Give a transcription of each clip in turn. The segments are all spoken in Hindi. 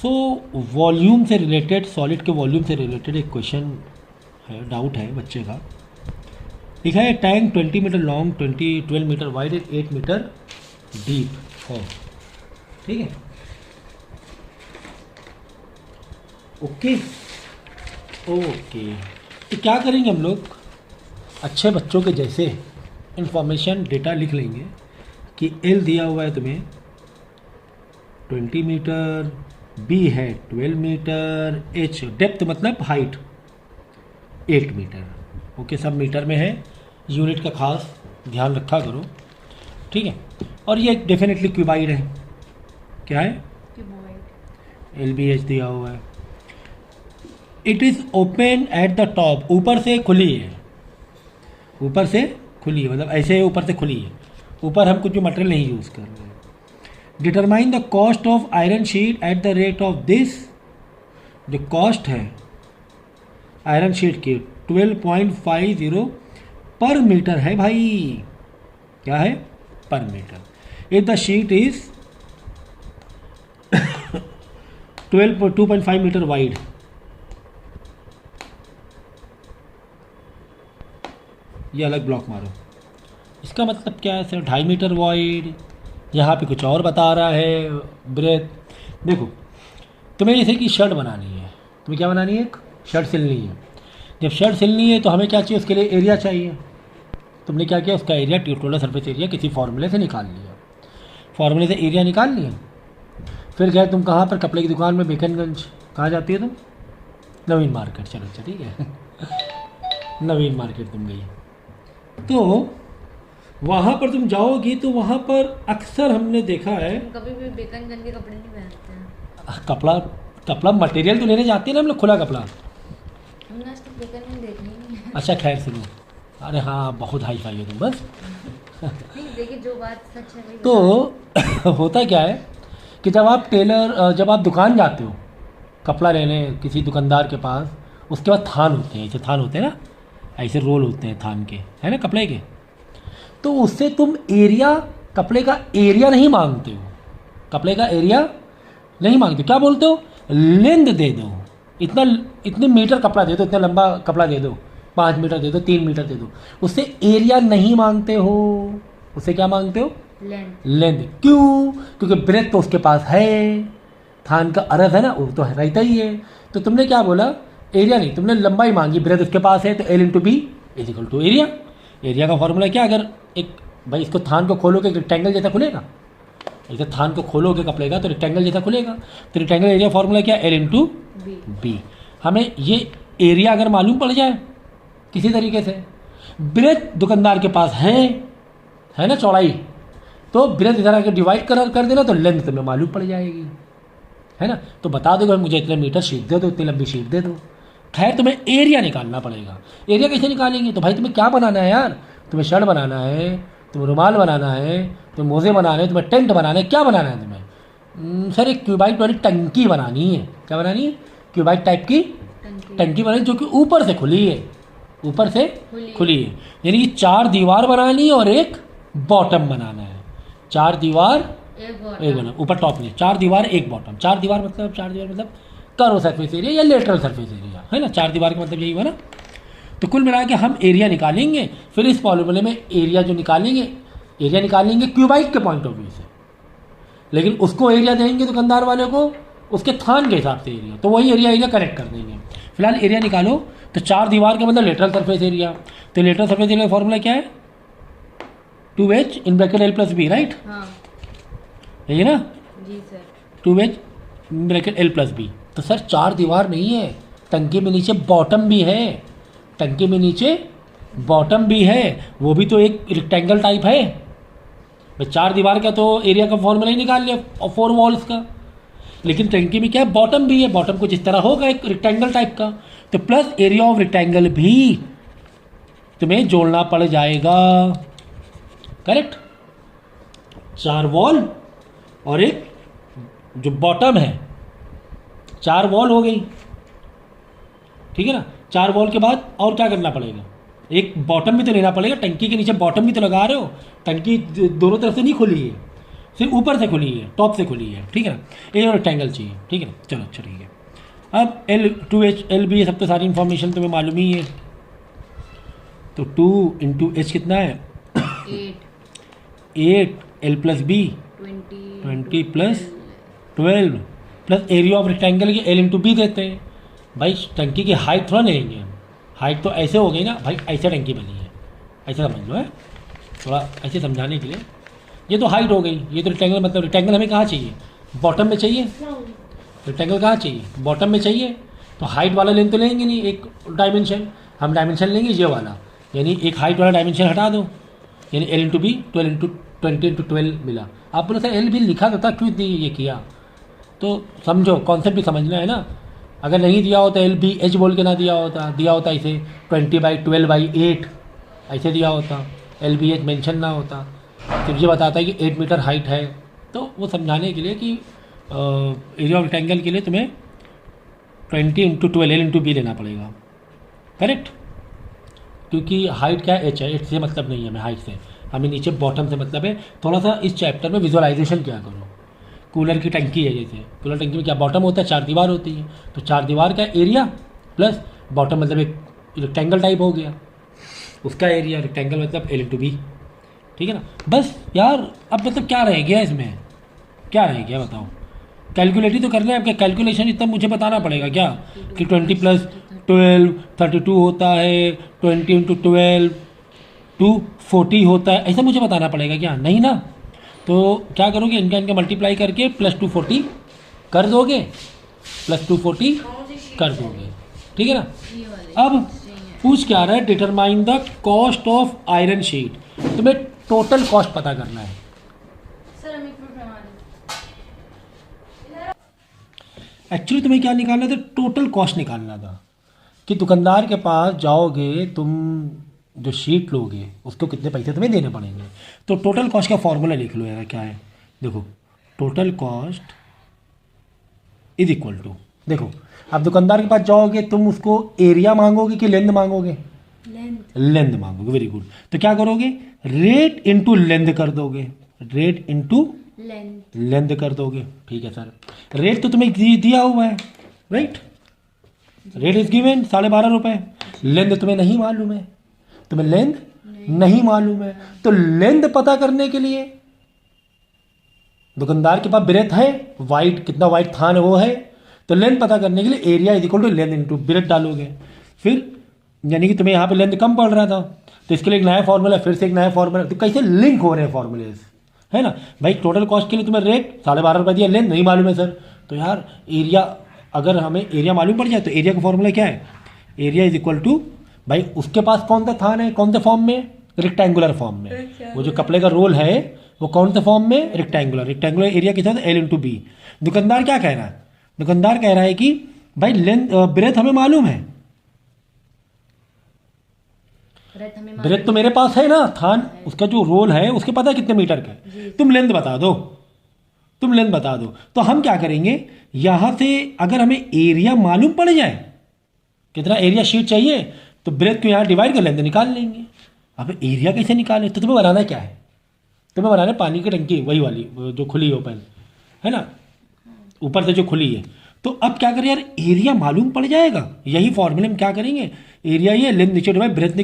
सो वॉल्यूम से रिलेटेड, सॉलिड के वॉल्यूम से रिलेटेड एक क्वेश्चन है, डाउट है बच्चे का। लिखा है tank 20 metre long, 12 metre wide and 8 metre deep है। ठीक है, ओके ओके। तो क्या करेंगे हम लोग, अच्छे बच्चों के जैसे इंफॉर्मेशन डेटा लिख लेंगे कि एल दिया हुआ है तुम्हें 20 मीटर, बी है 12 मीटर, एच डेप्थ मतलब हाइट 8 मीटर। ओके, सब मीटर में है, यूनिट का खास ध्यान रखा करो। ठीक है, और ये डेफिनेटली क्यूबाइड है। क्या है? क्यूबॉइड। एल बी एच दिया हुआ है। It is open at the top, ऊपर से खुली है, ऊपर से खुली है मतलब ऐसे ऊपर से खुली है, ऊपर हम कुछ भी मटेरियल नहीं यूज़ कर रहे हैं। Determine the cost of iron sheet at the rate of this. जो कॉस्ट है आयरन शीट की 12.50 पर मीटर है भाई। क्या है? Per metre. If the sheet is 2.5 metre wide, ये अलग ब्लॉक मारो। इसका मतलब क्या है सर? 2.5 metre wide. यहाँ पे कुछ और बता रहा है ब्रेथ। देखो, तुम्हें जैसे कि शर्ट बनानी है, तुम्हें क्या बनानी है? एक शर्ट सिलनी है। जब शर्ट सिलनी है तो हमें क्या चाहिए? उसके लिए एरिया चाहिए। तुमने क्या किया? उसका एरिया, टोटल सरफेस एरिया किसी फार्मूले से निकाल लिया। फार्मूले से एरिया निकाल लिया, फिर गए तुम कहाँ पर? कपड़े की दुकान में, बेकनगंज। कहाँ जाती है तुम? नवीन मार्केट। चलो अच्छा, ठीक है नवीन मार्केट तुम गई, तो वहाँ पर तुम जाओगी तो वहाँ पर अक्सर हमने देखा है, कभी भी बेकनगंज के कपड़े नहीं पहनते हैं। कपड़ा मटेरियल तो लेने जाते हैं ना हम लोग, खुला कपड़ा। हमने आज तक बेकनगंज देखी नहीं है। अच्छा खैर सुनो, अरे हाँ बहुत हाई फाई हो तुम बस नहीं देखिए, जो बात सच है वही तो होता क्या है कि जब आप जब आप दुकान जाते हो कपड़ा लेने किसी दुकानदार के पास, उसके बाद थान होते हैं, ऐसे थान होते हैं ना, ऐसे रोल होते हैं थान के, है ना, कपड़े के। तो उससे तुम एरिया, कपड़े का एरिया नहीं मांगते हो, कपड़े का एरिया नहीं मांगते। क्या बोलते हो? लेंथ दे दो, इतने मीटर कपड़ा दे दो, इतना लंबा कपड़ा दे दो, 5 मीटर दे दो, 3 मीटर दे दो। उससे एरिया नहीं मांगते हो, उससे क्या मांगते हो? लेंथ। क्यों? क्योंकि ब्रेथ तो उसके पास है, थान का अर्थ है ना, वो तो रहता ही है। तो तुमने क्या बोला? एरिया नहीं, तुमने लंबाई मांगी, ब्रेथ उसके पास है, तो L into B is equal to area. Area का फॉर्मूला क्या? अगर एक भाई इसको थान को खोलोगे रेक्टेंगल जैसा खुलेगा, ऐसे थान को खोलोगे कपड़े का तो रेक्टेंगल जैसा खुलेगा। तो रेक्टेंगल एरिया फॉर्मूला क्या? L into B. हमें ये एरिया अगर मालूम पड़ जाए किसी तरीके से, ब्रेथ दुकानदार के पास है ना चौड़ाई, तो ब्रेथ इधर आके डिवाइड कर देना, तो लेंथ तुम्हें मालूम पड़ जाएगी, है ना। तो बता दो मुझे इतने मीटर शीट दे दो, इतनी लंबी शीट दे दो। खैर तुम्हें एरिया निकालना पड़ेगा। एरिया कैसे निकालेंगे? तो भाई तुम्हें क्या बनाना है यार? तुम्हें शर्ट बनाना है, तुम्हें रुमाल बनाना है, तुम्हें मोजे बनाने हैं, तुम्हें टेंट बनाना है, क्या बनाना है तुम्हें? सर एक क्यूबाइड वाली टंकी बनानी है। क्या बनानी है? क्यूबाइड टाइप की टंकी बनानी, जो कि ऊपर से खुली है, ऊपर से खुली है। यानी कि 4 दीवार बनानी है और एक बॉटम बनाना है। 4 दीवार एक बना, ऊपर टॉप में 4 दीवार एक बॉटम। 4 दीवार मतलब कर्व सरफेस एरिया या लेटरल सरफेस एरिया, है ना। 4 दीवार का मतलब यही हुआ ना। तो कुल मिला के हम एरिया निकालेंगे, फिर इस फॉर्मूले में एरिया जो निकालेंगे क्यूबाइड के पॉइंट ऑफ व्यू से, लेकिन उसको एरिया देंगे दुकानदार वाले को उसके थान के हिसाब से एरिया, तो वही एरिया कनेक्ट कर देंगे। फिलहाल एरिया निकालो, तो 4 दीवार का मतलब लेटरल सरफेस एरिया। तो लेटरल सरफेस एरिया का फॉर्मूला क्या है? 2h in bracket l plus B, right? यही ना? जी sir. 2h in bracket l plus B. तो सर 4 दीवार नहीं है, टंकी में नीचे बॉटम भी है, टंकी में नीचे बॉटम भी है, वो भी तो एक रेक्टेंगल टाइप है भाई। 4 दीवार का तो एरिया का फॉर्मूला ही निकाल लिया और 4 वॉल्स का, लेकिन टंकी में क्या है? बॉटम भी है, बॉटम कुछ इस तरह होगा, एक रेक्टेंगल टाइप का। तो प्लस एरिया ऑफ रेक्टेंगल भी तुम्हें जोड़ना पड़ जाएगा, करेक्ट। 4 वॉल और एक जो बॉटम है, 4 वॉल हो गई, ठीक है ना। 4 वॉल के बाद और क्या करना पड़ेगा? एक बॉटम भी तो लेना पड़ेगा, टंकी के नीचे बॉटम भी तो लगा रहे हो, टंकी दोनों तरफ से नहीं खुली है, सिर्फ ऊपर से खुली है, टॉप से खुली है, ठीक है ना। ये रेक्टेंगल चाहिए, ठीक है ना। चलो अच्छा ठीक है। अब L2H LB ये सब तो सारी इन्फॉर्मेशन तुम्हें मालूम ही है। तो 2 इंटू एच कितना है 8 L plus B 20 plus 12 plus area of rectangle के L इंटू बी देते हैं। भाई टंकी की हाइट थोड़ा लेंगे हम, हाइट तो ऐसे हो गई ना भाई, ऐसे टंकी बनी है, ऐसे समझ लो है, थोड़ा ऐसे समझाने के लिए। ये तो हाइट हो गई, ये तो रेक्टेंगल, मतलब रेक्टेंगल हमें कहाँ चाहिए, बॉटम में चाहिए। रेक्टेंगल कहाँ चाहिए, बॉटम में चाहिए। तो हाइट वाला लेंथ तो लेंगे नहीं, एक डायमेंशन हम डायमेंशन लेंगे ये वाला, यानी एक हाइट वाला डायमेंशन हटा दो, यानी L into B 12 into 20 into 12 मिला। आप बोले सर L भी लिखा तो था, क्यों ये किया। तो समझो, कॉन्सेप्ट भी समझना है ना। अगर नहीं दिया होता LBH बोल के ना दिया होता इसे 20/12/8 ऐसे दिया होता, LBH मेंशन ना होता, फिर ये बताता है कि 8 मीटर हाइट है। तो वो समझाने के लिए कि एरिया ऑफ रेक्टेंगल के लिए तुम्हें 20 इंटू 12 L इंटू बी लेना पड़ेगा, करेक्ट। क्योंकि हाइट क्या है, H है, H से मतलब नहीं है हमें, हाइट से हमें नीचे बॉटम से मतलब है। थोड़ा सा इस चैप्टर में विजुअलाइजेशन क्या करो। कूलर की टंकी है, जैसे कूलर टंकी में क्या बॉटम होता है, 4 दीवार होती है। तो 4 दीवार का एरिया प्लस बॉटम मतलब एक रेक्टेंगल टाइप हो गया, उसका एरिया, रेक्टेंगल मतलब L इंटू बी, ठीक है ना। बस यार अब मतलब क्या रह गया इसमें, क्या रह गया बताओ। कैलकुलेट ही तो करना है आपका, कैलकुलेशन इतना मुझे बताना पड़ेगा क्या कि 20 प्लस 12 32 होता है, 20 इंटू 12 240 होता है, ऐसा मुझे बताना पड़ेगा क्या, नहीं ना। तो क्या करोगे, इनका मल्टीप्लाई करके प्लस 240 कर दोगे, प्लस 240 कर दोगे, ठीक है ना। अब पूछ क्या रहा है, determine the cost of iron sheet. तुम्हें टोटल कॉस्ट पता करना है। एक्चुअली तुम्हें क्या निकालना था, टोटल कॉस्ट निकालना था कि दुकानदार के पास जाओगे तुम, जो शीट लोगे उसको कितने पैसे तुम्हें देने पड़ेंगे। तो टोटल कॉस्ट का फॉर्मूला लिख लो यार, क्या है देखो, total cost is equal to, देखो आप दुकानदार के पास जाओगे तुम उसको एरिया मांगोगे कि लेंथ मांगोगे, लेंथ मांगोगे, वेरी गुड। तो क्या करोगे, रेट इंटू लेंथ कर दोगे, रेट इंटू लेंथ कर दोगे, ठीक है सर। रेट तो तुम्हें दिया हुआ है, राइट, रेट इज गिवन 12.5 रुपये। लेंथ तुम्हें नहीं मालूम है, तुम्हें लेंथ नहीं मालूम है। तो लेंथ पता करने के लिए दुकानदार के पास ब्रेथ है, वाइट कितना वाइट थान है वो है, तो लेंथ पता करने के लिए area is equal to length into breadth डालोगे। फिर यानी कि तुम्हें यहाँ पे लेंथ कम पड़ रहा था, तो इसके लिए एक नया फॉर्मूला, फिर से एक नया फॉर्मूला। तो कैसे लिंक हो रहे हैं फॉर्मूलेज, है ना भाई। टोटल कॉस्ट के लिए तुम्हें रेट 12.5 रुपये दिया, लेंथ नहीं मालूम है सर। तो यार एरिया, अगर हमें एरिया मालूम पड़ जाए तो एरिया का फॉर्मूला क्या है, एरिया इज इक्वल टू, भाई उसके पास कौन सा थान है, कौन से फॉर्म में, रेक्टेंगुलर फॉर्म में। वो जो कपड़े का रोल है वो कौन से फॉर्म में, रेक्टेंगुलर। रेक्टेंगुलर एरिया के साथ L इंटू बी। दुकानदार क्या कह रहा है, दुकानदार कह रहा है कि भाई लेंथ ब्रेथ हमें मालूम है, ब्रेथ तो मेरे पास है ना, थान उसका जो रोल है उसके पता है कितने मीटर का है, तुम लेंथ बता दो, तुम लेंथ बता दो। तो हम क्या करेंगे, यहां से अगर हमें एरिया मालूम पड़ जाए, कितना एरिया शीट चाहिए, तो ब्रेथ को यहाँ डिवाइड कर लेंगे, निकाल लेंगे। अब एरिया कैसे निकालें, तो तुम्हें बनाना क्या है, तुम्हें बनाना है पानी की टंकी, वही वाली जो खुली ओपन है ना, ऊपर से जो खुली है। तो अब क्या करें यार, एरिया मालूम पड़ जाएगा, यही फॉर्मूले में क्या करेंगे, एरिया ये लेंथ नीचे डिवाइड ब्रेथ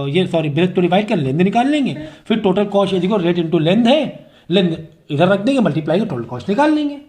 ये सॉरी ब्रेथ को डिवाइड कर लेंथ निकाल लेंगे। फिर टोटल कॉस्ट देखो, रेट इंटू लेंथ है, लेंथ इधर रख देंगे, मल्टीप्लाई कर टोटल कॉस्ट निकाल लेंगे।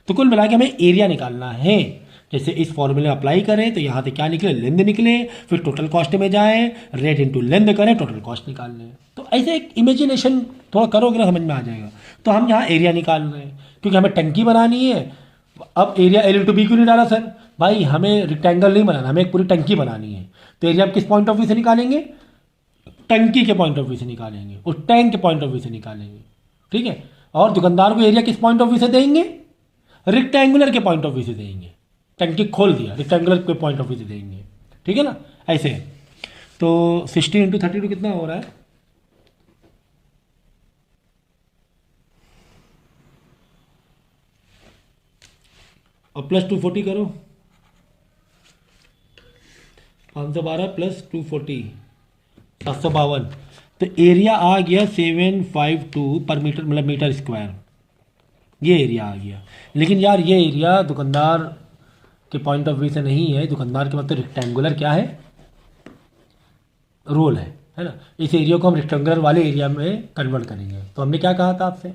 तो कुल मिला के हमें एरिया निकालना है। जैसे इस फॉर्मूले अप्लाई करें तो यहाँ से क्या निकले, लेंथ निकले, फिर टोटल कॉस्ट में जाएँ, रेट इंटू लेंथ करें, टोटल कॉस्ट निकाल लें। तो ऐसे एक इमेजिनेशन थोड़ा करोगे ना, समझ में आ जाएगा। तो हम यहाँ एरिया निकाल रहे हैं क्योंकि हमें टंकी बनानी है। अब एरिया L इंटू बी क्यों नहीं डाला सर, भाई हमें रेक्टेंगल नहीं बनाना, हमें एक पूरी टंकी बनानी है। तो एरिया आप किस पॉइंट ऑफ व्यू से निकालेंगे, टंकी के पॉइंट ऑफ व्यू से निकालेंगे, उस टैंक के पॉइंट ऑफ व्यू से निकालेंगे, ठीक है। और दुकानदार को एरिया किस पॉइंट ऑफ व्यू से देंगे, रेक्टेंगुलर के पॉइंट ऑफ व्यू से देंगे। टंकी खोल दिया, रेक्टेंगुलर के पॉइंट ऑफ व्यू से देंगे, ठीक है ना, ऐसे। तो 60 इंटू 32 कितना हो रहा है, और प्लस 240 करो, 512 प्लस 240 752। तो एरिया आ गया 752 पर मीटर, मतलब मीटर स्क्वायर, ये एरिया आ गया। लेकिन यार ये एरिया दुकानदार के पॉइंट ऑफ व्यू से नहीं है, दुकानदार के मतलब रेक्टेंगुलर क्या है, रोल है ना। इस एरिया को हम रेक्टेंगुलर वाले एरिया में कन्वर्ट करेंगे। तो हमने क्या कहा था आपसे,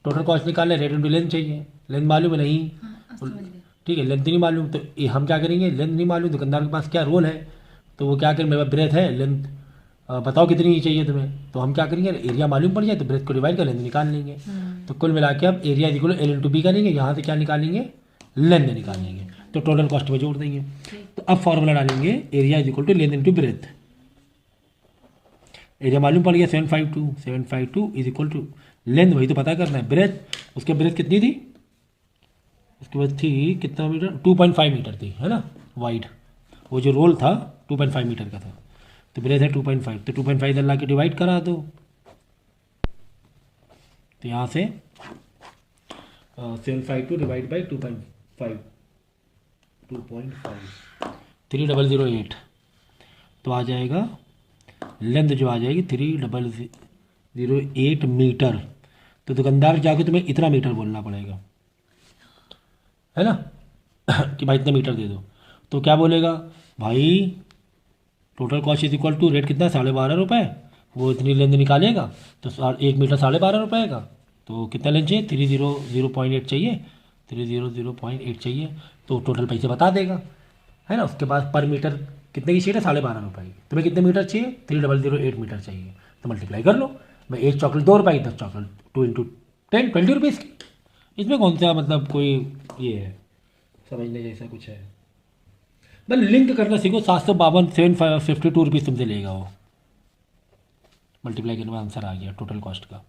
टोटल कॉस्ट निकालना, रेट इंटू लेंथ चाहिए, लेंथ मालूम है नहीं, हाँ समझ गए। ठीक है, लेंथ नहीं मालूम, तो ये हम क्या करेंगे, लेंथ नहीं मालूम, दुकानदार के पास क्या रोल है, तो वो क्या करें, मेरे पास ब्रेथ है, लेंथ बताओ कितनी चाहिए तुम्हें, तो हम क्या करेंगे, एरिया मालूम पड़ जाए तो ब्रेथ को डिवाइड कर लेंथ निकाल लेंगे। तो कुल मिला के अब area equal L into B करेंगे, यहाँ से क्या निकालेंगे, लेंथ निकालेंगे, तो टोटल कॉस्ट में जोड़ देंगे। तो अब फॉर्मूला डालेंगे, area is equal to length into breadth. Area मालूम पड़ गया 752 इज इक्वल टू लेंथ, वही तो पता करना है, ब्रेथ, उसके ब्रेथ कितनी थी, उसके बाद थी कितना मीटर, 2.5 मीटर थी, है ना, वाइड, वो जो रोल था 2.5 मीटर का था, तो ब्रेथ है 2.5, तो 2.5 इधर ला के डिवाइड करा दो, तो यहाँ से 752 डिवाइड बाई 2.5 3008, तो आ जाएगा लेंथ जो आ जाएगी 3008 मीटर। तो दुकानदार जाके तुम्हें इतना मीटर बोलना पड़ेगा, है ना कि भाई इतना मीटर दे दो, तो क्या बोलेगा भाई, total cost is equal to rate कितना है, 12.5 रुपये, वो इतनी लेंथ निकालेगा तो 1 मीटर 12.5 रुपये का, तो कितना लेंथ चाहिए, 300.8 चाहिए, 300.8 चाहिए, तो टोटल पैसे बता देगा, है ना। उसके बाद पर मीटर कितने की शीट है, 12.5 रुपये की, तुम्हें कितने मीटर चाहिए, 3008 मीटर चाहिए, तो मल्टीप्लाई कर लो भाई, एक चॉकलेट 2 रुपये की, 10 चॉकलेट 2 इंटू 10 20 रुपीज़ की, इसमें कौन सा मतलब कोई ये है समझने जैसा कुछ है, बस लिंक करना सीखो, 752 रुपीज़ तुमसे लेगा वो, मल्टीप्लाई करने में आंसर आ गया टोटल कॉस्ट का,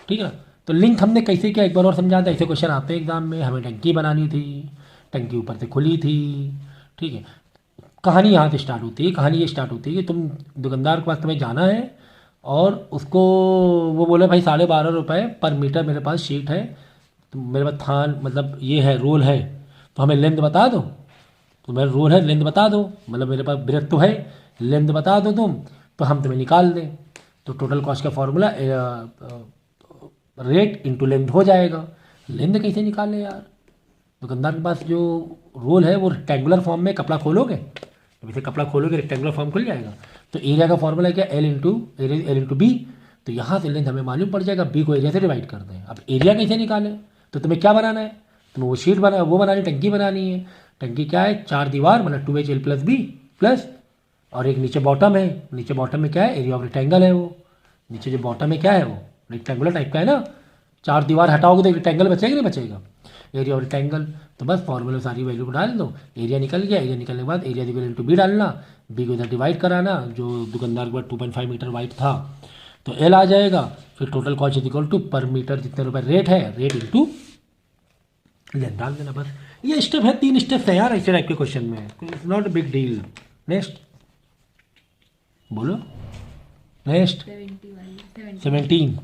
ठीक है ना। तो लिंक हमने कैसे किया एक बार और समझा था, ऐसे क्वेश्चन आते हैं एग्जाम में, हमें टंकी बनानी थी, टंकी ऊपर से खुली थी, ठीक है, कहानी यहाँ से स्टार्ट होती है, कहानी ये स्टार्ट होती है कि तुम दुकानदार के पास तुम्हें जाना है और उसको वो बोले भाई 12.5 रुपये पर मीटर मेरे पास शीट है, तो मेरे पास थान मतलब ये है रोल है, तो हमें लेंथ बता दो, तो मेरा रोल है लेंथ बता दो, मतलब मेरे पास ब्रेथ तो है, लेंथ बता दो तुम, तो हम तुम्हें निकाल दें, तो टोटल कॉस्ट का फॉर्मूला रेट इंटू लेंथ हो जाएगा। लेंथ कैसे निकालें यार, दुकानदार के पास जो रोल है वो रेक्टेंगुलर फॉर्म में, कपड़ा खोलोगे जब इसे कपड़ा खोलोगे रेक्टेंगुलर फॉर्म खुल जाएगा, तो एरिया का फॉर्मूला क्या, एल इंटू बी, तो यहाँ से लेंथ हमें मालूम पड़ जाएगा, बी को एरिया से डिवाइड कर दें। अब एरिया कैसे निकालें, तो तुम्हें क्या बनाना है, तुम्हें वो शीट वो बनानी, टंकी बनानी है, टंकी क्या है, 4 दीवार मतलब 2HL प्लस बी प्लस, और एक नीचे बॉटम है, नीचे बॉटम में क्या है, एरिया ऑफ रेक्टेंगल है, वो नीचे जो बॉटम में क्या है वो रेक्टेंगुलर टाइप का है ना, 4 दीवार हटाओगे तो रेक्टेंगल बचेगा नहीं बचेगा, एरिया ऑफ रेक्टेंगल, तो बस फॉर्मूले सारी वैल्यू को डाल दो, एरिया निकल गया, एरिया निकलने के बाद एरिया इक्वल इंटू बी डालना, बी को इधर डिवाइड कराना, जो दुकानदार के बाद 2.5 मीटर वाइड था, तो एल आ जाएगा, फिर total cost is equal to per metre जितने रुपए रेट है, रेट इंटू लेंथ डाल देना, बस ये स्टेप है, 3 स्टेप्स है यार ऐसे टाइप के क्वेश्चन में, it's not a big deal. Next बोलो, नेक्स्ट 70 वाली 17